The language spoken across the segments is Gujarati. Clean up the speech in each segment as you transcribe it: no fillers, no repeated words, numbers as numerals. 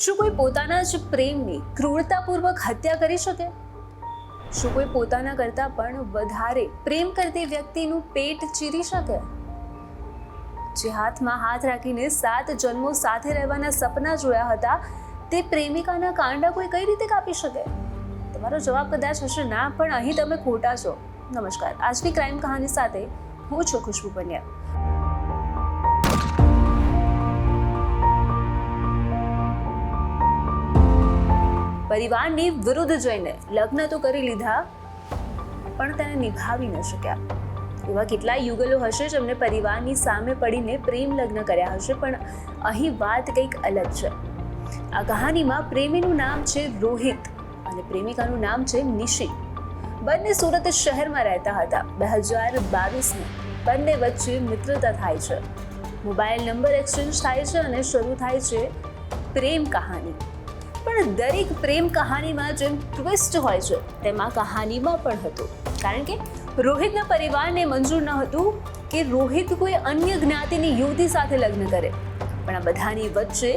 શું કોઈ પોતાના જ પ્રેમની ક્રૂરતાપૂર્વક હત્યા કરી શકે? શું કોઈ પોતાના કરતાં પણ વધારે પ્રેમ કરતી વ્યક્તિનું પેટ ચીરી શકે? જે હાથમાં હાથ રાખીને 7 જન્મો સાથે રહેવાના સપના જોયા હતા, તે પ્રેમિકાના કાંડા કોઈ કઈ રીતે કાપી શકે? તમારો જવાબ કદાચ હશે ના, પણ અહીં તમે ખોટા છો. નમસ્કાર, આજની ક્રાઇમ કહાની સાથે હું છું ખુશ્બુ પંડ્યા. પરિવારની વિરુદ્ધ જઈને લગ્ન તો કરી લીધા, પણ તેને નિભાવી ન શક્યા. એવા કેટલાય યુગલો હશે જેમને પરિવારની સામે પડીને પ્રેમ લગ્ન કર્યા હશે, પણ અહીં વાત કંઈક અલગ છે. આ કહાનીમાં પ્રેમીનું નામ છે રોહિત અને પ્રેમિકાનું નામ છે નિશી. બંને સુરત શહેરમાં રહેતા હતા. 2022માં બંને વચ્ચે મિત્રતા થાય છે, મોબાઈલ નંબર એક્સચેન્જ થાય છે અને શરૂ થાય છે પ્રેમ કહાની. પણ દરેક પ્રેમ કહાનીમાં જેમ ટ્વિસ્ટ હોય છે, તેમાં કહાનીમાં પણ હતું. કારણ કે રોહિતના પરિવારને મંજૂર ન હતું કે રોહિત કોઈ અન્ય જ્ઞાતિની યુવતી સાથે લગ્ન કરે. પણ આ બધાની વચ્ચે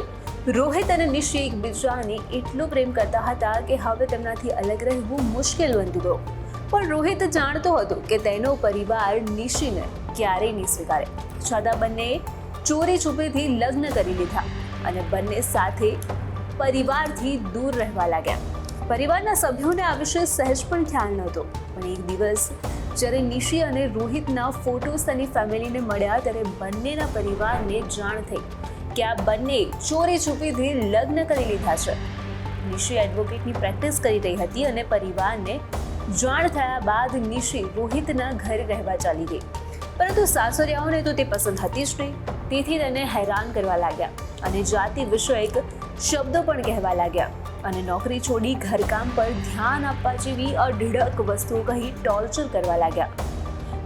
રોહિત અને નિશી એકબીજાને એટલો પ્રેમ કરતા હતા કે હવે તેમનાથી અલગ રહેવું મુશ્કેલ બનતું હતું. પણ રોહિત જાણતો હતો કે તેનો પરિવાર નિશીને ક્યારેય નહીં સ્વીકારે. છતાં બંને ચોરી છુપીથી લગ્ન કરી લીધા અને બંને સાથે પરિવારથી દૂર રહેવા લાગ્યા. પરિવારના સભ્યોને આ વિશે સહેજ પણ ખ્યાલ નહોતો. પણ એક દિવસ જ્યારે નિશી અને રોહિતના ફોટોસ તેની ફેમિલીને મળ્યા, ત્યારે બંનેના પરિવારને જાણ થઈ કે આ બંને ચોરી છુપીથી લગ્ન કરી લીધા છે. નિશી એડવોકેટની પ્રેક્ટિસ કરી રહી હતી અને પરિવારને જાણ થયા બાદ નિશી રોહિતના ઘરે રહેવા ચાલી ગઈ. પરંતુ સાસરિયાઓને તો તે પસંદ હતી જ નહીં. તેથી તેને હેરાન કરવા લાગ્યા અને જાતિ વિષયક શબ્દો પણ કહેવા લાગ્યા અને નોકરી છોડી ઘરકામ પર ધ્યાન આપવા જેવી અઢળક વસ્તુઓ કહી ટોર્ચર કરવા લાગ્યા.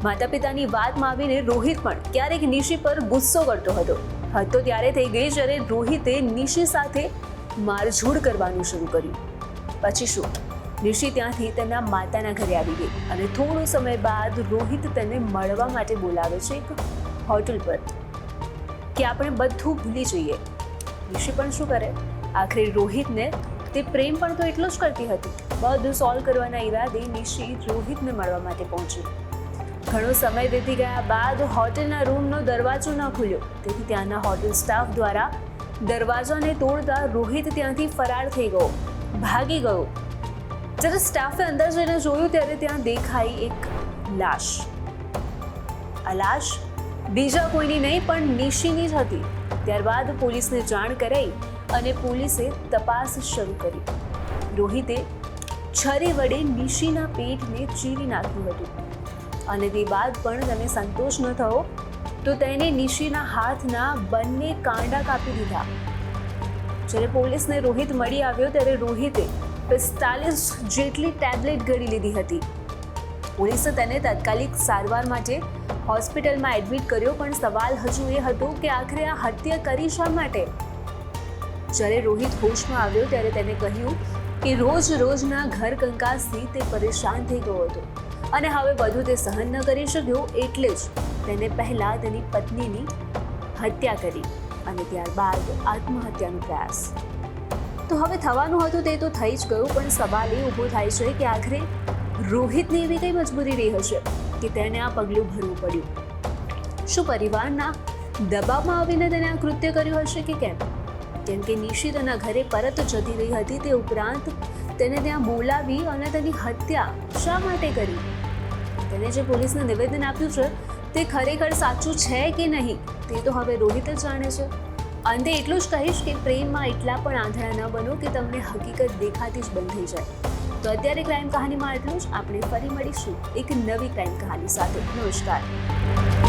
માતા પિતાની વાતમાં આવીને રોહિત પણ ક્યારેક નિશી પર ગુસ્સો કરતો હતો. હદ તો ત્યારે થઈ ગઈ જ્યારે રોહિતે નિશી સાથે મારઝૂડ કરવાનું શરૂ કર્યું. પછી શું, નિશી ત્યાંથી તેના માતાના ઘરે આવી ગઈ અને થોડો સમય બાદ રોહિત તેને મળવા માટે બોલાવે છે એક હોટલ પર કે આપણે બધું ભૂલી જઈએ. નિશી પણ શું કરે, આખરે રોહિતને તે પ્રેમ પણ તો એટલો જ કરતી હતી. બધું સોલ્વ કરવાના ઈરાદે નિશી રોહિતને મળવા માટે પહોંચી. ઘણો સમય વીતી ગયા બાદ હોટલના રૂમનો દરવાજો ન ખુલ્યો. તેથી ત્યાંના હોટેલ સ્ટાફ દ્વારા દરવાજાને તોડતા રોહિત ત્યાંથી ફરાર થઈ ગયો, ભાગી ગયો. જ્યારે સ્ટાફે અંદર જઈને જોયું ત્યારે ત્યાં દેખાઈ એક લાશ. આ લાશ બીજા કોઈની નહીં પણ નિશીની જ હતી. ત્યારબાદ પોલીસને જાણ કરાઈ અને પોલીસે તપાસ શરૂ કરી. રોહિતે છરી વડે નિશીના પેટને ચીરી નાખ્યું હતું અને તે બાદ પણ તેને સંતોષ ન થયો તો તેને નિશીના હાથના બંને કાંડા કાપી દીધા. જ્યારે પોલીસને રોહિત મળી આવ્યો ત્યારે રોહિતે 45 જેટલી ટેબ્લેટ ગળી લીધી હતી. પોલીસે તેને તાત્કાલિક સારવાર માટે હોસ્પિટલમાં એડમિટ કર્યો, પણ સવાલ હજુ એ હતો કે આખરે આ હત્યા કરી શા માટે? જ્યારે રોહિત હોશમાં આવ્યો ત્યારે તેને કહ્યું કે રોજના ઘર કંકાસથી તે પરેશાન થઈ ગયો હતો અને હવે બધું તે સહન ન કરી શક્યો, એટલે જ તેને પહેલા તેની પત્નીની હત્યા કરી અને ત્યારબાદ આત્મહત્યાનો પ્રયાસ. તો હવે થવાનું હતું તે તો થઈ જ ગયું, પણ સવાલ એ ઊભો થાય છે કે આખરે રોહિતની એવી કઈ મજબૂરી રહી હશે કે તેને આ પગલું ભરવું પડ્યું? શું પરિવારના દબાવમાં આવીને તેને આ કૃત્ય કર્યું હશે કે કેમ? કેમ કે નિશી તેના ઘરે પરત જતી રહી હતી, તે ઉપરાંત તેને ત્યાં બોલાવી અને તેની હત્યા શા માટે કરી? તેને જે પોલીસને નિવેદન આપ્યું છે તે ખરેખર સાચું છે કે નહીં, તે તો હવે રોહિત જ જાણે છે. અંતે એટલું જ કહીશ કે પ્રેમમાં એટલા પણ આંધળા ન બનો કે તમને હકીકત દેખાતી જ બંધ થઈ જાય. તો અત્યારે ક્રાઇમ કહાનીમાં એટલું જ. આપણે ફરી મળીશું એક નવી ક્રાઇમ કહાની સાથે. નમસ્કાર.